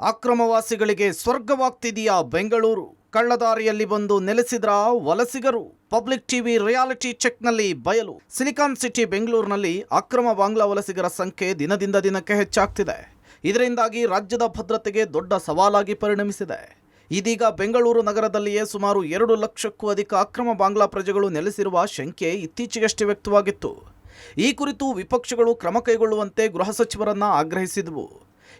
ಅಕ್ರಮವಾಸಿಗಳಿಗೆ ಸ್ವರ್ಗವಾಗ್ತಿದೆಯಾ ಬೆಂಗಳೂರು? ಕಳ್ಳದಾರಿಯಲ್ಲಿ ಬಂದು ನೆಲೆಸಿದ್ರ ವಲಸಿಗರು? Public TV reality ಚೆಕ್ನಲ್ಲಿ ಬಯಲು. ಸಿಲಿಕಾನ್ ಸಿಟಿ ಬೆಂಗಳೂರಿನಲ್ಲಿ ಅಕ್ರಮ ಬಾಂಗ್ಲಾ ವಲಸಿಗರ ಸಂಖ್ಯೆ ದಿನದಿಂದ ದಿನಕ್ಕೆ ಹೆಚ್ಚಾಗ್ತಿದೆ. ಇದರಿಂದಾಗಿ ರಾಜ್ಯದ ಭದ್ರತೆಗೆ ದೊಡ್ಡ ಸವಾಲಾಗಿ ಪರಿಣಮಿಸಿದೆ. ಇದೀಗ ಬೆಂಗಳೂರು ನಗರದಲ್ಲಿಯೇ ಸುಮಾರು 2 ಲಕ್ಷಕ್ಕೂ ಅಧಿಕ ಅಕ್ರಮ ಬಾಂಗ್ಲಾ ಪ್ರಜೆಗಳು ನೆಲೆಸಿರುವ ಶಂಕೆ ಇತ್ತೀಚೆಗಷ್ಟೇ ವ್ಯಕ್ತವಾಗಿತ್ತು. ಈ ಕುರಿತು ವಿಪಕ್ಷಗಳು ಕ್ರಮ ಕೈಗೊಳ್ಳುವಂತೆ ಗೃಹ ಸಚಿವರನ್ನ ಆಗ್ರಹಿಸಿದವು.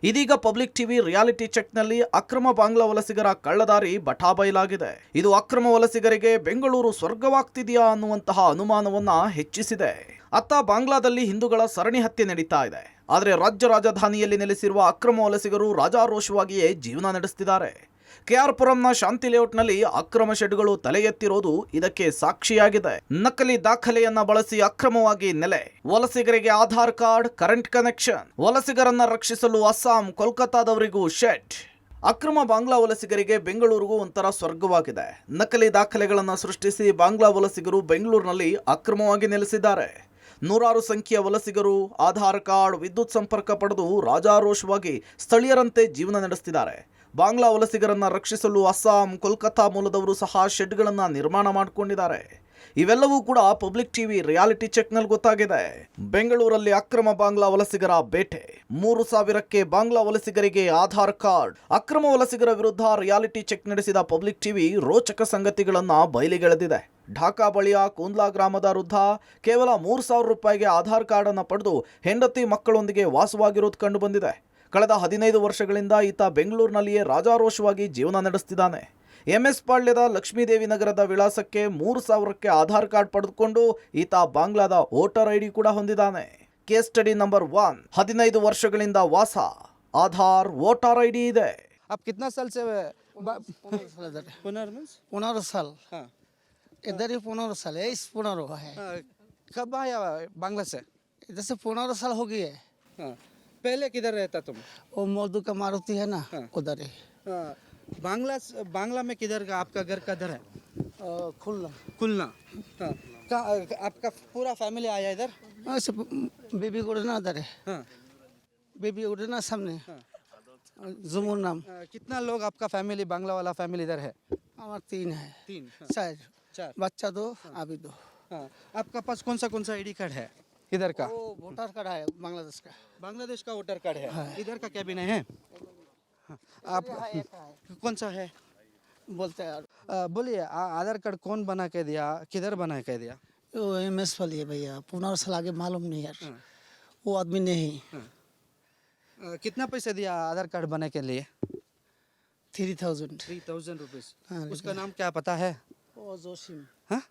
ಇದೀಗ ಪಬ್ಲಿಕ್ ಟಿವಿ ರಿಯಾಲಿಟಿ ಚೆಕ್ನಲ್ಲಿ ಅಕ್ರಮ ಬಾಂಗ್ಲಾ ವಲಸಿಗರ ಕಳ್ಳದಾರಿ ಬಟಾಬಯಲಾಗಿದೆ. ಇದು ಅಕ್ರಮ ವಲಸಿಗರಿಗೆ ಬೆಂಗಳೂರು ಸ್ವರ್ಗವಾಗ್ತಿದೆಯಾ ಅನ್ನುವಂತಹ ಅನುಮಾನವನ್ನ ಹೆಚ್ಚಿಸಿದೆ. ಅತ್ತ ಬಾಂಗ್ಲಾದಲ್ಲಿ ಹಿಂದೂಗಳ ಸರಣಿ ಹತ್ಯೆ ನಡೀತಾ ಇದೆ. ಆದರೆ ರಾಜ್ಯ ರಾಜಧಾನಿಯಲ್ಲಿ ನೆಲೆಸಿರುವ ಅಕ್ರಮ ವಲಸಿಗರು ರಾಜಾರೋಷವಾಗಿಯೇ ಜೀವನ ನಡೆಸುತ್ತಿದ್ದಾರೆ. ಕೆಆರ್ಪುರಂನ ಶಾಂತಿ ಲೇಔಟ್ನಲ್ಲಿ ಅಕ್ರಮ ಶೆಡ್ಗಳು ತಲೆ ಎತ್ತಿರೋದು ಇದಕ್ಕೆ ಸಾಕ್ಷಿಯಾಗಿದೆ. ನಕಲಿ ದಾಖಲೆಯನ್ನ ಬಳಸಿ ಅಕ್ರಮವಾಗಿ ನೆಲೆ, ವಲಸಿಗರಿಗೆ ಆಧಾರ್ ಕಾರ್ಡ್, ಕರೆಂಟ್ ಕನೆಕ್ಷನ್, ವಲಸಿಗರನ್ನ ರಕ್ಷಿಸಲು ಅಸ್ಸಾಂ, ಕೋಲ್ಕತ್ತಾದವರಿಗೂ ಶೆಡ್. ಅಕ್ರಮ ಬಾಂಗ್ಲಾ ವಲಸಿಗರಿಗೆ ಬೆಂಗಳೂರಿಗೂ ಒಂಥರ ಸ್ವರ್ಗವಾಗಿದೆ. ನಕಲಿ ದಾಖಲೆಗಳನ್ನು ಸೃಷ್ಟಿಸಿ ಬಾಂಗ್ಲಾ ವಲಸಿಗರು ಬೆಂಗಳೂರಿನಲ್ಲಿ ಅಕ್ರಮವಾಗಿ ನೆಲೆಸಿದ್ದಾರೆ. ನೂರಾರು ಸಂಖ್ಯೆಯ ವಲಸಿಗರು ಆಧಾರ್ ಕಾರ್ಡ್, ವಿದ್ಯುತ್ ಸಂಪರ್ಕ ಪಡೆದು ರಾಜಾರೋಷವಾಗಿ ಸ್ಥಳೀಯರಂತೆ ಜೀವನ ನಡೆಸುತ್ತಿದ್ದಾರೆ. ಬಾಂಗ್ಲಾ ವಲಸಿಗರನ್ನ ರಕ್ಷಿಸಲು ಅಸ್ಸಾಂ, ಕೋಲ್ಕತ್ತಾ ಮೂಲದವರು ಸಹ ಶೆಡ್ಗಳನ್ನು ನಿರ್ಮಾಣ ಮಾಡಿಕೊಂಡಿದ್ದಾರೆ. ಇವೆಲ್ಲವೂ ಕೂಡ ಪಬ್ಲಿಕ್ ಟಿವಿ ರಿಯಾಲಿಟಿ ಚೆಕ್ನಲ್ಲಿ ಗೊತ್ತಾಗಿದೆ. ಬೆಂಗಳೂರಲ್ಲಿ ಅಕ್ರಮ ಬಾಂಗ್ಲಾ ವಲಸಿಗರ ಬೇಟೆ. 3,000ಕ್ಕೆ ಬಾಂಗ್ಲಾ ವಲಸಿಗರಿಗೆ ಆಧಾರ್ ಕಾರ್ಡ್. ಅಕ್ರಮ ವಲಸಿಗರ ವಿರುದ್ಧ ರಿಯಾಲಿಟಿ ಚೆಕ್ ನಡೆಸಿದ ಪಬ್ಲಿಕ್ ಟಿವಿ ರೋಚಕ ಸಂಗತಿಗಳನ್ನ ಬಯಲಿಗೆಳೆದಿದೆ. ಢಾಕಾ ಬಳಿಯ ಕುಂದ್ಲಾ ಗ್ರಾಮದ ವೃದ್ಧ ಕೇವಲ 3,000 ರೂಪಾಯಿಗೆ ಆಧಾರ್ ಕಾರ್ಡ್ ಅನ್ನು ಪಡೆದು ಹೆಂಡತಿ ಮಕ್ಕಳೊಂದಿಗೆ ವಾಸವಾಗಿರೋದು ಕಂಡು ಬಂದಿದೆ. ಕಳೆದ 15 ವರ್ಷಗಳಿಂದ ಈತ ಬೆಂಗಳೂರಿನಲ್ಲಿಯೇ ರಾಜಾರೋಷವಾಗಿ ಜೀವನ ನಡೆಸುತ್ತಿದ್ದಾನೆ. MS ಪಾಳ್ಯದ ಲಕ್ಷ್ಮೀದೇವಿ ನಗರದ ವಿಳಾಸಕ್ಕೆ 3,000ಕ್ಕೆ ಆಧಾರ್ ಕಾರ್ಡ್ ಪಡೆದುಕೊಂಡು ಈತ ಬಾಂಗ್ಲಾದ ವೋಟರ್ ID ಕೂಡ ಹೊಂದಿದ್ದಾನೆ. Case study number 1. 15 ವರ್ಷಗಳಿಂದ ವಾಸ, ಆಧಾರ್, ವೋಟರ್ ID ಇದೆ. आप कितना साल से 15 साल इधर ही 15 साल है. इस 15 है. कब आया बांग्ला से? इधर से 15 साल हो गई है. हाँ. पहले किधर रहता तुम? वो मौदू का मारुति है ना, उधर ही. बांग्ला में किधर का आपका घर कधर है? खुलना खुलना. हाँ. आपका पूरा फैमिली आया इधर? ऐसे बेबी उड़ना उधर है. हाँ. बेबी उड़ना सामने. जुमुर नाम. कितना लोग आपका फैमिली बांग्ला वाला फैमिली इधर है? हमारे 3 है. 3. शायद 4. बच्चा 2, अभी 2. हाँ. आपका पास कौन सा ID कार्ड है इधर का? वो वोटर कार्ड है बांग्लादेश का. बांग्लादेश का वोटर कार्ड है. हाँ. इधर का कैबिन है? हाँ. आप कौन सा है बोलते हैं. बोलिए आधार कार्ड कौन बना के दिया, किधर बना के दिया? वो MS वाली है भैया. 15 साल आगे मालूम नहीं यार. वो आदमी नहीं. कितना पैसे दिया आधार कार्ड बनाने के लिए? 3,000 रुपीज. हाँ, उसका नाम क्या पता है? वो जोशिम. हाँ?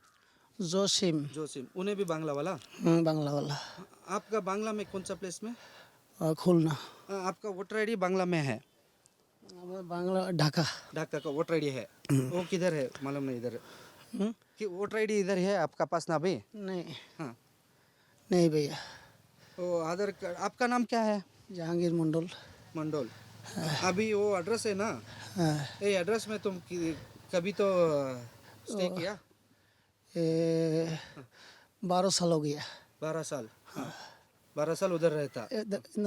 जोशिम. उन्हें भी बांग्ला वाला? बांग्ला वाला. आपका बांग्ला में कौन सा प्लेस में? खुलना. आपका वोटर ID बांग्ला में है? बांग्ला ढाका. ढाका का वोटर ID है. वो किधर है मालूम नहीं. इधर कि वोटर ID इधर है आपका पास ना भी? नहीं. हाँ. नहीं भैया. वो आधार कार्ड. आपका नाम क्या है? जहांगीर मंडोल. अभी वो एड्रेस है ना, ये एड्रेस में तुम कभी तो स्टे किया? 12 साल हो गया. 12 साल. हाँ. 12 साल उधर रहता.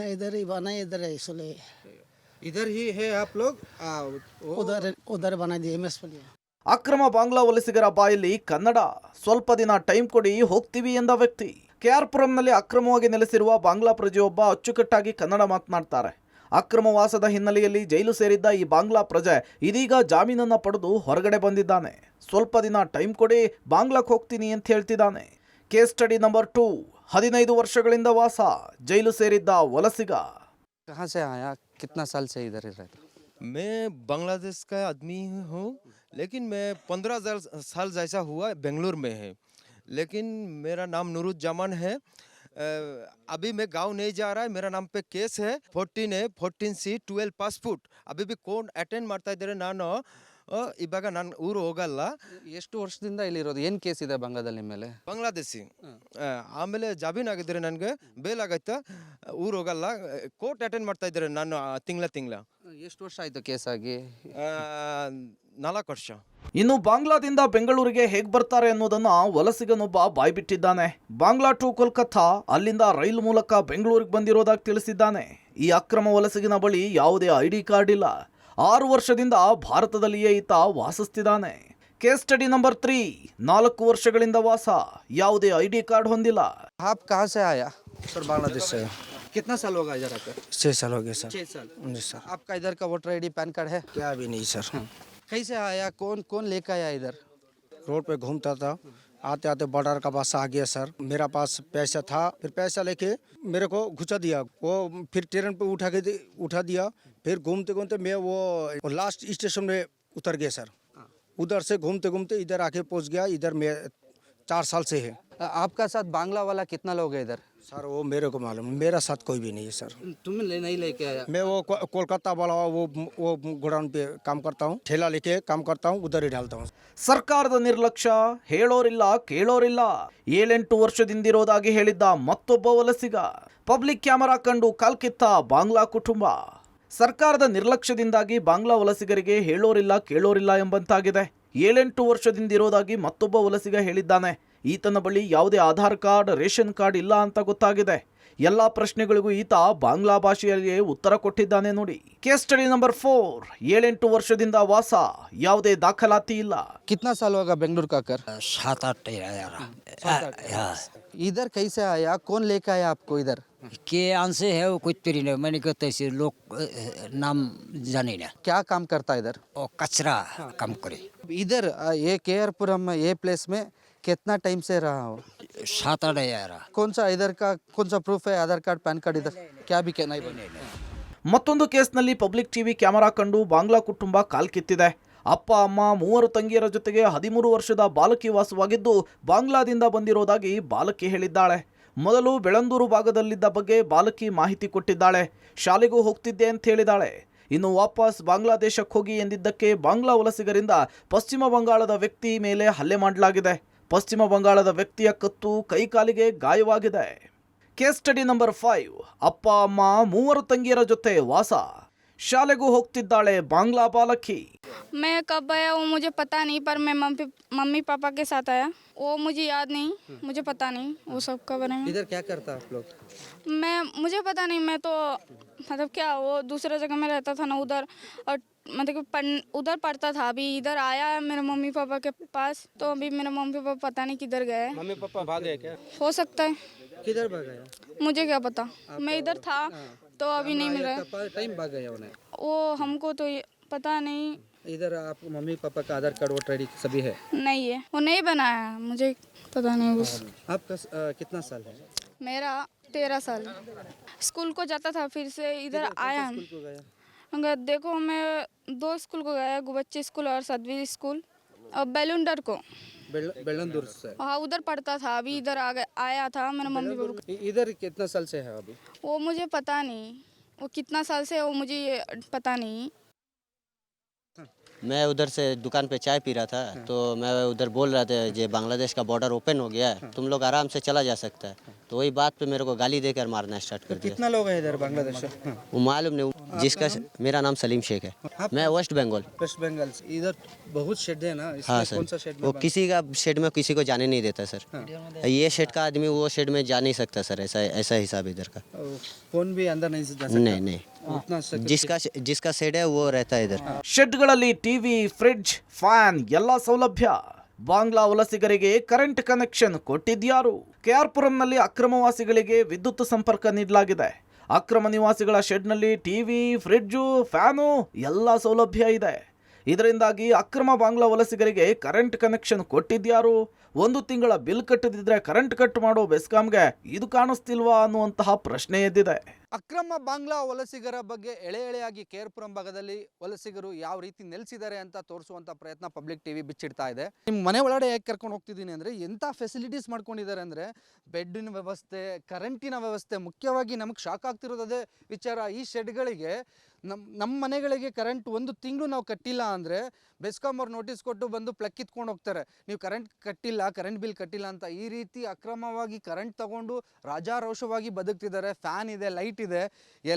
इधर ही बना, इधर है इसलिए इधर ही है आप लोग. उधर बना दिए MS वाली. ಅಕ್ರಮ ಬಾಂಗ್ಲಾ ವಲಸಿಗರ ಬಾಯಲ್ಲಿ ಕನ್ನಡ. ಸ್ವಲ್ಪ ದಿನ ಟೈಮ್ ಕೊಡಿ, ಹೋಗ್ತೀವಿ ಎಂದ ವ್ಯಕ್ತಿ. ಕೆಆರ್ಪುರಂನಲ್ಲಿ ಅಕ್ರಮವಾಗಿ ನೆಲೆಸಿರುವ ಬಾಂಗ್ಲಾ ಪ್ರಜೆಯೊಬ್ಬ ಅಚ್ಚುಕಟ್ಟಾಗಿ ಕನ್ನಡ ಮಾತನಾಡ್ತಾರೆ. ಅಕ್ರಮ ವಾಸದ ಹಿನ್ನೆಲೆಯಲ್ಲಿ ಜೈಲು ಸೇರಿದ್ದ ಈ ಬಾಂಗ್ಲಾ ಪ್ರಜೆ ಇದೀಗ ಜಾಮೀನನ್ನ ಪಡೆದು ಹೊರಗಡೆ ಬಂದಿದ್ದಾನೆ. ಸ್ವಲ್ಪ ದಿನ ಟೈಮ್ ಕೊಡಿ, ಬಾಂಗ್ಲಾಕ್ಕೆ ಹೋಗ್ತೀನಿ ಅಂತ ಹೇಳ್ತಿದ್ದಾನೆ. Case study number 2. 15 ವರ್ಷಗಳಿಂದ ವಾಸ, ಜೈಲು ಸೇರಿದ್ದ ವಲಸಿಗ. कहाँ से आया, कितना साल से इधर ही रहता? मैं बांग्लादेश का आदमी हूँ, लेकिन मैं 15 साल जैसा हुआ बेंगलुरु में है. लेकिन मेरा नाम नूरुज्जामान है. अभी मैं गांव नहीं जा रहा है. मेरा नाम पे केस है. 14 है, 14C 12 ಪಾಸ್ಪೋರ್ಟ್. अभी भी कौन ಅಟೆಂಡ್ ಮಾಡ್ತಾ ಇದ್ದಾರೆ. ನಾನು ಇವಾಗ ನಾನು ಊರು ಹೋಗಲ್ಲ. ಎಷ್ಟು ವರ್ಷದಿಂದ ಇಲ್ಲಿರೋದು? ಏನು ಕೇಸ್ ಇದೆ ಬಾಂಗ್ಲಾದಲ್ಲಿ ಮೇಲೆ? ಬಾಂಗ್ಲಾದೇಶಿ. ಆಮೇಲೆ ಜಾಮೀನು ಆಗಿದ್ರೆ ನನಗೆ ಬೇಲ್ ಆಗೈತೆ. ಊರು ಹೋಗಲ್ಲ. ಕೋರ್ಟ್ ಅಟೆಂಡ್ ಮಾಡ್ತಾ ಇದ್ದಾರೆ ನಾನು ತಿಂಗಳ. ಎಷ್ಟು ವರ್ಷ ಆಯಿತು ಕೇಸ್ ಆಗಿ? 4 ವರ್ಷ. ಇನ್ನು ಬಾಂಗ್ಲಾದಿಂದ ಬೆಂಗಳೂರಿಗೆ ಹೇಗೆ ಬರ್ತಾರೆ ಅನ್ನೋದನ್ನ ವಲಸಿಗನೊಬ್ಬ ಬಾಯ್ಬಿಟ್ಟಿದ್ದಾನೆ. ಬಾಂಗ್ಲಾ ಟು ಕೋಲ್ಕತ್ತಾ, ಅಲ್ಲಿಂದ ರೈಲು ಮೂಲಕ ಬೆಂಗಳೂರಿಗೆ ಬಂದಿರೋದಾಗಿ ತಿಳಿಸಿದ್ದಾನೆ. ಈ ಅಕ್ರಮ ವಲಸಿಗನ ಬಳಿ ಯಾವುದೇ ಐಡಿ ಕಾರ್ಡ್ ಇಲ್ಲ. 6 ವರ್ಷದಿಂದ ಭಾರತದಲ್ಲಿಯೇ ಈತ ವಾಸಿಸ್ತಿದ್ದಾನೆ. ಕೇಸ್ ಸ್ಟಡಿ ನಂಬರ್ 3, 4 ವರ್ಷಗಳಿಂದ ವಾಸ, ಯಾವುದೇ ಐಡಿ ಕಾರ್ಡ್ ಹೊಂದಿಲ್ಲ. आप कहाँ से आया? सर बांग्लादेश से कितना साल होगा इधर आकर? 6 साल हो गए सर। 6 साल। जी सर। आपका इधर का वोटर आईडी पैन कार्ड है? क्या भी नहीं सर। कैसे आया? कौन कौन लेकर आया इधर? रोड पे घूमता था, आते आते बॉर्डर का पास आ गया सर। मेरा पास पैसा था, फिर पैसा लेके मेरे को घुसा दिया। वो फिर ट्रेन पे उठा दिया। फिर घूमते घूमते मैं वो लास्ट स्टेशन में उतर गया सर। उधर से घूमते घूमते इधर आके पहुंच गया। इधर मैं 4 साल से है आपका साथ बांग्ला वाला कितना लोग है इधर? सर। वो मेरे को मालूम, मेरा साथ कोई भी नहीं है सर। तुम नहीं लेके आया? मैं वो कोलकाता वाला वो गोडाउन पे काम करता हूँ, ठेला लेके काम करता हूँ, उधर ही डालता हूँ। ಸರ್ಕಾರದ ನಿರ್ಲಕ್ಷ್ಯ, ಹೇಳೋರಿಲ್ಲ ಕೇಳೋರಿಲ್ಲ. 7-8 ವರ್ಷದಿಂದಿರೋದಾಗಿ ಹೇಳಿದ್ದ ಮತ್ತೊಬ್ಬ ವಲಸಿಗ. ಪಬ್ಲಿಕ್ ಕ್ಯಾಮೆರಾ ಕಂಡು ಕಾಲ್ಕಿತ್ತ ಬಾಂಗ್ಲಾ ಕುಟುಂಬ. ಸರ್ಕಾರದ ನಿರ್ಲಕ್ಷ್ಯದಿಂದಾಗಿ ಬಾಂಗ್ಲಾ ವಲಸಿಗರಿಗೆ ಹೇಳೋರಿಲ್ಲ ಕೇಳೋರಿಲ್ಲ ಎಂಬಂತಾಗಿದೆ. 7-8 ವರ್ಷದಿಂದಿರೋದಾಗಿ ಮತ್ತೊಬ್ಬ ವಲಸಿಗ ಹೇಳಿದ್ದಾನೆ. ಈತನ ಬಳಿ ಯಾವುದೇ ಆಧಾರ್ ಕಾರ್ಡ್, ರೇಷನ್ ಕಾರ್ಡ್ ಇಲ್ಲ ಅಂತ ಗೊತ್ತಾಗಿದೆ. ಎಲ್ಲ ಪ್ರಶ್ನೆಗಳಿಗೂ ಈತ ಬಾಂಗ್ಲಾ ಭಾಷೆಯಲ್ಲಿಯೇ ಉತ್ತರ ಕೊಟ್ಟಿದ್ದಾನೆ ನೋಡಿ. ಕೇಸ್ ಸ್ಟಡಿ ನಂಬರ್ 4, 7-8 ವರ್ಷದಿಂದ ವಾಸ, ಯಾವುದೇ ದಾಖಲಾತಿ ಇಲ್ಲ. कितना साल होगा बेंगलुरु का कर? 7-8 इधर कैसे आया? कौन लेकर आया आपको इधर? के आंसे है वो कुछ तरी नहीं, मैंने कहते ऐसे लोग नाम जाने ना, क्या काम करता है इधर? और कचरा काम करे। इधर ये केआरपुरम ये प्लेस में कितना टाइम से रहा हो? 7-8 यार कौन सा इधर का कौन सा प्रूफ है? आधार कार्ड, पैन कार्ड इधर क्या भी नहीं बने? ಮತ್ತೊಂದು ಕೇಸ್ನಲ್ಲಿ ಪಬ್ಲಿಕ್ ಟಿವಿ ಕ್ಯಾಮೆರಾ ಕಂಡು ಬಾಂಗ್ಲಾ ಕುಟುಂಬ ಕಾಲ್ಕಿತ್ತಿದೆ. ಅಪ್ಪ ಅಮ್ಮ 3 ತಂಗಿಯರ ಜೊತೆಗೆ 13 ವರ್ಷದ ಬಾಲಕಿ ವಾಸವಾಗಿದ್ದು ಬಾಂಗ್ಲಾದಿಂದ ಬಂದಿರೋದಾಗಿ ಬಾಲಕಿ ಹೇಳಿದ್ದಾಳೆ. ಮೊದಲು ಬೆಳಂದೂರು ಭಾಗದಲ್ಲಿದ್ದ ಬಗ್ಗೆ ಬಾಲಕಿ ಮಾಹಿತಿ ಕೊಟ್ಟಿದ್ದಾಳೆ. ಶಾಲೆಗೂ ಹೋಗ್ತಿದ್ದೆ ಅಂತ ಹೇಳಿದಾಳೆ. ಇನ್ನು ವಾಪಸ್ ಬಾಂಗ್ಲಾದೇಶಕ್ಕೆ ಹೋಗಿ ಎಂದಿದ್ದಕ್ಕೆ ಬಾಂಗ್ಲಾ ವಲಸಿಗರಿಂದ ಪಶ್ಚಿಮ ಬಂಗಾಳದ ವ್ಯಕ್ತಿ ಮೇಲೆ ಹಲ್ಲೆ ಮಾಡಲಾಗಿದೆ. ಪಶ್ಚಿಮ ಬಂಗಾಳದ ವ್ಯಕ್ತಿಯ ಕತ್ತು ಕೈಕಾಲಿಗೆ ಗಾಯವಾಗಿದೆ. ಕೇಸ್ ಸ್ಟಡಿ ನಂಬರ್ 5, ಅಪ್ಪ ಅಮ್ಮ 3 ತಂಗಿಯರ ಜೊತೆ ವಾಸ, ಶಾಲೆಗೂ ಹೋಗ್ತಿದ್ದಾಳೆ ಬಾಂಗ್ಲಾ ಬಾಲಕಿ. मैं कब आया वो मुझे पता नहीं, पर मैं मम्मी पापा के साथ आया। वो मुझे याद नहीं, मुझे पता नहीं वो सब के बारे में। इधर क्या करता आप लोग? मुझे पता नहीं, मैं तो मतलब क्या वो दूसरे जगह में रहता था ना उधर, और मतलब कि उधर पढ़ता था। अभी इधर आया मेरे मम्मी पापा के पास, तो अभी मेरे मम्मी पापा पता नहीं किधर गए। मम्मी पापा भाग गए क्या? हो सकता है, किधर भाग गया? मुझे क्या पता। मैं इधर था तो अभी नहीं मिला। टाइम भाग गया उन्हें? वो हमको तो पता नहीं। इधर आप मम्मी पापा का आधार कार्ड वोटर आईडी सभी है? नहीं है, वो नहीं बनाया है, मुझे पता नहीं उस। आपका कितना साल है? मेरा 13 साल। स्कूल को जाता था, फिर से इधर आया। को गया? अगर देखो मैं 2 स्कूल को गया, गुबच्ची स्कूल और सदवी स्कूल, और बेलुंडर को। बेलंदूर से? हाँ उधर पढ़ता था, अभी इधर आया था मेरे मम्मी पापा। इधर कितना साल से है अभी? वो मुझे पता नहीं, वो कितना साल से है वो मुझे पता नहीं। मैं उधर से दुकान पे चाय पी रहा था, तो मैं उधर बोल रहा था ये बांग्लादेश का बॉर्डर ओपन हो गया है, तुम लोग आराम से चला जा सकता है। तो वही बात पे मेरे को गाली देकर मारना स्टार्ट कर दिया। कितना लोग हैं इधर बांग्लादेश से? वो मालूम नहीं, जिसका मेरा नाम सलीम शेख है, मैं वेस्ट बंगाल। वेस्ट बंगाल से। इधर बहुत शेड है ना, इसमें हाँ कौन सा सर, शेड वो में? किसी का शेड में किसी को जाने नहीं देता सर। ये शेड का आदमी वो शेड में जा नहीं सकता सर, ऐसा हिसाब इधर का। फोन भी अंदर नहीं जा सकता? नहीं उतना जिसका शेड है वो रहता है इधर। ಶೆಡ್ಗಳಲ್ಲಿ ಟಿವಿ, ಫ್ರಿಡ್ಜ್, ಫ್ಯಾನ್ ಎಲ್ಲ ಸೌಲಭ್ಯ. ಬಾಂಗ್ಲಾ ವಲಸಿಗರಿಗೆ ಕರೆಂಟ್ ಕನೆಕ್ಷನ್ ಕೊಟ್ಟಿದ್ಯಾರು? ಕೆಆರ್ಪುರಂನಲ್ಲಿ ಅಕ್ರಮವಾಸಿಗಳಿಗೆ ವಿದ್ಯುತ್ ಸಂಪರ್ಕ ನೀಡಲಾಗಿದೆ. ಅಕ್ರಮ ನಿವಾಸಿಗಳ ಶೆಡ್ನಲ್ಲಿ ಟಿವಿ, ಫ್ರಿಡ್ಜು, ಫ್ಯಾನು ಎಲ್ಲ ಸೌಲಭ್ಯ ಇದೆ. ಇದರಿಂದಾಗಿ ಅಕ್ರಮ ಬಾಂಗ್ಲಾ ವಲಸಿಗರಿಗೆ ಕರೆಂಟ್ ಕನೆಕ್ಷನ್ ಕೊಟ್ಟಿದ್ಯಾರು? 1 ತಿಂಗಳ ಬಿಲ್ ಕಟ್ಟದಿದ್ರೆ ಕರೆಂಟ್ ಕಟ್ ಮಾಡೋ ಬೆಸ್ಕಾಂಗೆ ಇದು ಕಾಣಿಸ್ತಿಲ್ವಾ ಅನ್ನುವಂತಹ ಪ್ರಶ್ನೆ ಎದ್ದಿದೆ. ಅಕ್ರಮ ಬಾಂಗ್ಲಾ ವಲಸಿಗರ ಬಗ್ಗೆ ಎಳೆಯಾಗಿ ಕೇರ್ಪುರಂ ಭಾಗದಲ್ಲಿ ವಲಸಿಗರು ಯಾವ ರೀತಿ ನೆಲೆಸಿದ್ದಾರೆ ಅಂತ ತೋರಿಸುವಂಥ ಪ್ರಯತ್ನ ಪಬ್ಲಿಕ್ ಟಿವಿ ಬಿಚ್ಚಿಡ್ತಾ ಇದೆ. ನಿಮ್ಮ ಮನೆ ಒಳಗಡೆ ಹೇಗೆ ಕರ್ಕೊಂಡು ಹೋಗ್ತಿದ್ದೀನಿ ಅಂದರೆ ಎಂಥ ಫೆಸಿಲಿಟೀಸ್ ಮಾಡ್ಕೊಂಡಿದ್ದಾರೆ ಅಂದರೆ ಬೆಡ್ಡಿನ ವ್ಯವಸ್ಥೆ, ಕರೆಂಟಿನ ವ್ಯವಸ್ಥೆ. ಮುಖ್ಯವಾಗಿ ನಮಗೆ ಶಾಕ್ ಆಗ್ತಿರೋದೇ ವಿಚಾರ, ಈ ಶೆಡ್ಗಳಿಗೆ ನಮ್ಮ ಮನೆಗಳಿಗೆ ಕರೆಂಟ್ 1 ತಿಂಗಳು ನಾವು ಕಟ್ಟಿಲ್ಲ ಅಂದರೆ ಬೆಸ್ಕಾಂ ಅವ್ರು ನೋಟಿಸ್ ಕೊಟ್ಟು ಬಂದು ಪ್ಲಗ್ ಕಿತ್ಕೊಂಡು ಹೋಗ್ತಾರೆ, ನೀವು ಕರೆಂಟ್ ಬಿಲ್ ಕಟ್ಟಿಲ್ಲ ಅಂತ. ಈ ರೀತಿ ಅಕ್ರಮವಾಗಿ ಕರೆಂಟ್ ತಗೊಂಡು ರಾಜಾರೋಷವಾಗಿ ಬದುಕ್ತಿದ್ದಾರೆ. ಫ್ಯಾನ್ ಇದೆ, ಲೈಟ್ ಇದೆ,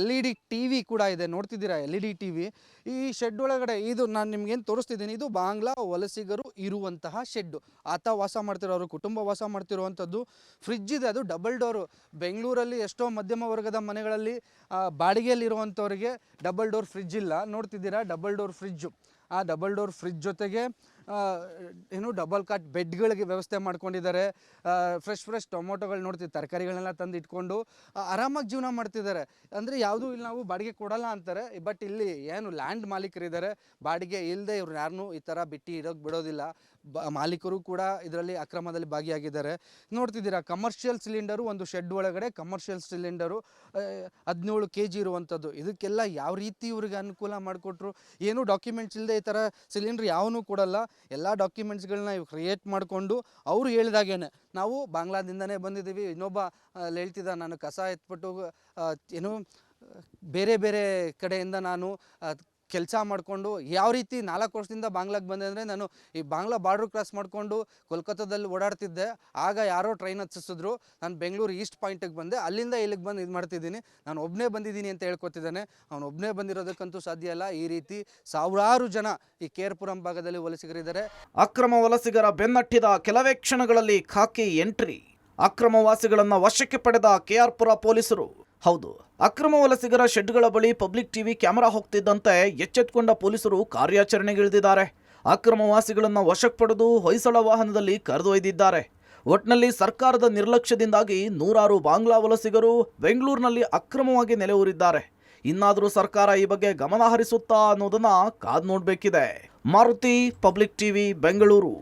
LED TV ಕೂಡ ಇದೆ, ನೋಡ್ತಿದ್ದೀರಾ LED TV. ಈ ಶೆಡ್ ಒಳಗಡೆ ಇದು ನಾನು ನಿಮ್ಗೇನು ತೋರಿಸ್ತಿದ್ದೀನಿ, ಇದು ಬಾಂಗ್ಲಾ ವಲಸಿಗರು ಇರುವಂತಹ ಶೆಡ್ಡು. ಆತ ವಾಸ ಮಾಡ್ತಿರೋರು, ಕುಟುಂಬ ವಾಸ ಮಾಡ್ತಿರುವಂಥದ್ದು. ಫ್ರಿಡ್ಜ್ ಇದೆ, ಅದು ಡಬಲ್ ಡೋರು. ಬೆಂಗಳೂರಲ್ಲಿ ಎಷ್ಟೋ ಮಧ್ಯಮ ವರ್ಗದ ಮನೆಗಳಲ್ಲಿ ಬಾಡಿಗೆಯಲ್ಲಿರುವಂಥವ್ರಿಗೆ ಡಬಲ್ ಡೋರ್ ಫ್ರಿಡ್ಜ್ ಇಲ್ಲ, ನೋಡ್ತಿದ್ದೀರಾ ಡಬಲ್ ಡೋರ್ ಫ್ರಿಡ್ಜು. ಆ ಡಬಲ್ ಡೋರ್ ಫ್ರಿಡ್ಜ್ ಜೊತೆಗೆ ಡಬಲ್ ಕಾಟ್ ಬೆಡ್ಗಳಿಗೆ ವ್ಯವಸ್ಥೆ ಮಾಡ್ಕೊಂಡಿದ್ದಾರೆ. ಫ್ರೆಶ್ ಟೊಮೊಟೊಗಳು ನೋಡ್ತೀವಿ, ತರಕಾರಿಗಳನ್ನೆಲ್ಲ ತಂದು ಇಟ್ಕೊಂಡು ಆರಾಮಾಗಿ ಜೀವನ ಮಾಡ್ತಿದ್ದಾರೆ. ಅಂದರೆ ಯಾವುದೂ ಇಲ್ಲಿ ನಾವು ಬಾಡಿಗೆ ಕೊಡಲ್ಲ ಅಂತಾರೆ, ಬಟ್ ಇಲ್ಲಿ ಏನು ಲ್ಯಾಂಡ್ ಮಾಲೀಕರಿದ್ದಾರೆ, ಬಾಡಿಗೆ ಇಲ್ಲದೆ ಇವ್ರು ಯಾರನ್ನೂ ಈ ಥರ ಬಿಡೋದಿಲ್ಲ. ಮಾಲೀಕರು ಕೂಡ ಇದರಲ್ಲಿ ಅಕ್ರಮದಲ್ಲಿ ಭಾಗಿಯಾಗಿದ್ದಾರೆ. ನೋಡ್ತಿದ್ದೀರಾ ಕಮರ್ಷಿಯಲ್ ಸಿಲಿಂಡರು, ಒಂದು ಶೆಡ್ ಒಳಗಡೆ ಕಮರ್ಷಿಯಲ್ ಸಿಲಿಂಡರು 17 kg ಇರುವಂಥದ್ದು. ಇದಕ್ಕೆಲ್ಲ ಯಾವ ರೀತಿ ಇವ್ರಿಗೆ ಅನುಕೂಲ ಮಾಡಿಕೊಟ್ರು, ಏನೂ ಡಾಕ್ಯುಮೆಂಟ್ಸ್ ಇಲ್ಲದೆ ಈ ಥರ ಸಿಲಿಂಡ್ರ್ ಯಾವನೂ ಕೊಡಲ್ಲ. ಎಲ್ಲ ಡಾಕ್ಯುಮೆಂಟ್ಸ್ಗಳನ್ನ ಇವು ಕ್ರಿಯೇಟ್ ಮಾಡಿಕೊಂಡು ಅವ್ರು ಹೇಳಿದಾಗೇನೆ ನಾವು ಬಾಂಗ್ಲಾದಿಂದನೇ ಬಂದಿದ್ದೀವಿ. ಇನ್ನೊಬ್ಬ ಹೇಳ್ತಿದ್ದ, ನಾನು ಕಸ ಎತ್ಬಿಟ್ಟು ಬೇರೆ ಕಡೆಯಿಂದ ನಾನು ಕೆಲಸ ಮಾಡಿಕೊಂಡು ಯಾವ ರೀತಿ 4 ವರ್ಷದಿಂದ ಬಾಂಗ್ಲಾಗೆ ಬಂದೆ ಅಂದರೆ, ನಾನು ಈ ಬಾಂಗ್ಲಾ ಬಾರ್ಡ್ರ್ ಕ್ರಾಸ್ ಮಾಡಿಕೊಂಡು ಕೋಲ್ಕತ್ತಾದಲ್ಲಿ ಓಡಾಡ್ತಿದ್ದೆ. ಆಗ ಯಾರೋ ಟ್ರೈನ್ ಹತ್ತಿಸಿದ್ರು, ನಾನು ಬೆಂಗಳೂರು ಈಸ್ಟ್ ಪಾಯಿಂಟಿಗೆ ಬಂದೆ, ಅಲ್ಲಿಂದ ಇಲ್ಲಿಗೆ ಬಂದು ಇದು ಮಾಡ್ತಿದ್ದೀನಿ, ನಾನು ಒಬ್ಬನೇ ಬಂದಿದ್ದೀನಿ ಅಂತ ಹೇಳ್ಕೊತಿದ್ದಾನೆ. ಅವನು ಒಬ್ಬನೇ ಬಂದಿರೋದಕ್ಕಂತೂ ಸಾಧ್ಯ ಇಲ್ಲ. ಈ ರೀತಿ ಸಾವಿರಾರು ಜನ ಈ ಕೇರ್ಪುರಂ ಭಾಗದಲ್ಲಿ ವಲಸಿಗರಿದ್ದಾರೆ. ಅಕ್ರಮ ವಲಸಿಗರ ಬೆನ್ನಟ್ಟಿದ ಕೆಲವೇ ಕ್ಷಣಗಳಲ್ಲಿ ಖಾಕಿ ಎಂಟ್ರಿ. ಅಕ್ರಮವಾಸಿಗಳನ್ನು ವಶಕ್ಕೆ ಪಡೆದ KR ಪುರ ಪೊಲೀಸರು. ಹೌದು, ಅಕ್ರಮ ವಲಸಿಗರ ಶೆಡ್ಗಳ ಬಳಿ ಪಬ್ಲಿಕ್ ಟಿವಿ ಕ್ಯಾಮೆರಾ ಹೋಗ್ತಿದ್ದಂತೆ ಎಚ್ಚೆತ್ತುಕೊಂಡ ಪೊಲೀಸರು ಕಾರ್ಯಾಚರಣೆಗಿಳಿದಿದ್ದಾರೆ. ಅಕ್ರಮವಾಸಿಗಳನ್ನು ವಶಕ್ಕೆ ಪಡೆದು ಹೊಯ್ಸಳ ವಾಹನದಲ್ಲಿ ಕರೆದೊಯ್ದಿದ್ದಾರೆ. ಒಟ್ನಲ್ಲಿ ಸರ್ಕಾರದ ನಿರ್ಲಕ್ಷ್ಯದಿಂದಾಗಿ ನೂರಾರು ಬಾಂಗ್ಲಾ ವಲಸಿಗರು ಬೆಂಗಳೂರಿನಲ್ಲಿ ಅಕ್ರಮವಾಗಿ ನೆಲೆ ಊರಿದ್ದಾರೆ. ಇನ್ನಾದರೂ ಸರ್ಕಾರ ಈ ಬಗ್ಗೆ ಗಮನ ಹರಿಸುತ್ತಾ ಅನ್ನೋದನ್ನ ಕಾದು ನೋಡಬೇಕಿದೆ. Maruti, public TV, Bengaluru.